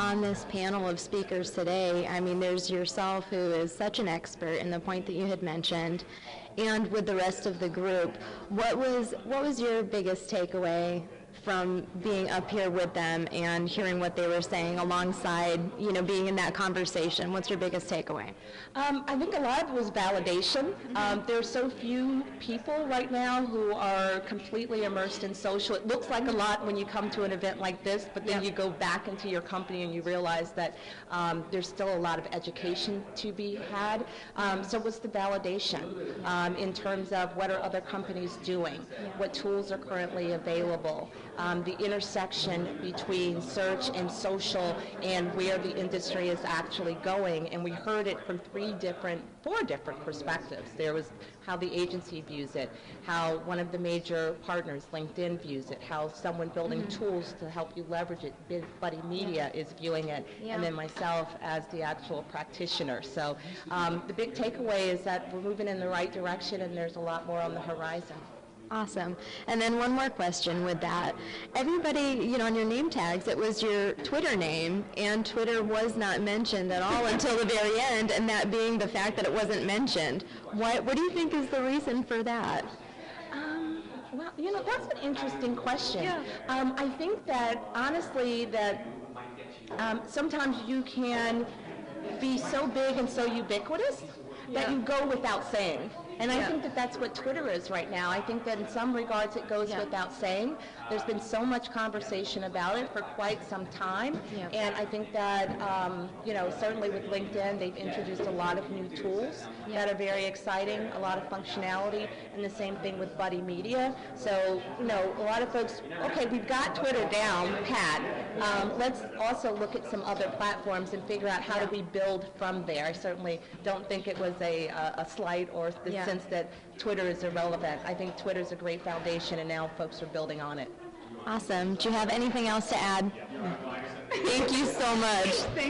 on this panel of speakers today, I mean, there's yourself, who is such an expert in the point that you had mentioned, and with the rest of the group. What was your biggest takeaway from being up here with them and hearing what they were saying alongside, being in that conversation? What's your biggest takeaway? I think a lot of it was validation. There are so few people right now who are completely immersed in social. It looks like a lot when you come to an event like this, but then you go back into your company and you realize that there's still a lot of education to be had. So what's the validation in terms of what are other companies doing? What tools are currently available? The intersection between search and social and where the industry is actually going. And we heard it from four different perspectives. There was how the agency views it, how one of the major partners, LinkedIn, views it, how someone building tools to help you leverage it, Buddy Media, is viewing it, and then myself as the actual practitioner. So the big takeaway is that we're moving in the right direction and there's a lot more on the horizon. Awesome. And then one more question with that. Everybody, on your name tags, it was your Twitter name, and Twitter was not mentioned at all until the very end, and that being the fact that it wasn't mentioned. What do you think is the reason for that? Well, that's an interesting question. Yeah. I think that, honestly, that sometimes you can be so big and so ubiquitous that you go without saying. And I think that that's what Twitter is right now. I think that in some regards it goes without saying. There's been so much conversation about it for quite some time. And I think that, certainly with LinkedIn, they've introduced a lot of new tools that are very exciting, a lot of functionality, and the same thing with Buddy Media. So, a lot of folks, okay, we've got Twitter down, pat. Let's also look at some other platforms and figure out how do we build from there. I certainly don't think it was a slight or the sense that Twitter is irrelevant. I think Twitter's a great foundation, and now folks are building on it. Awesome. Do you have anything else to add? Thank you so much.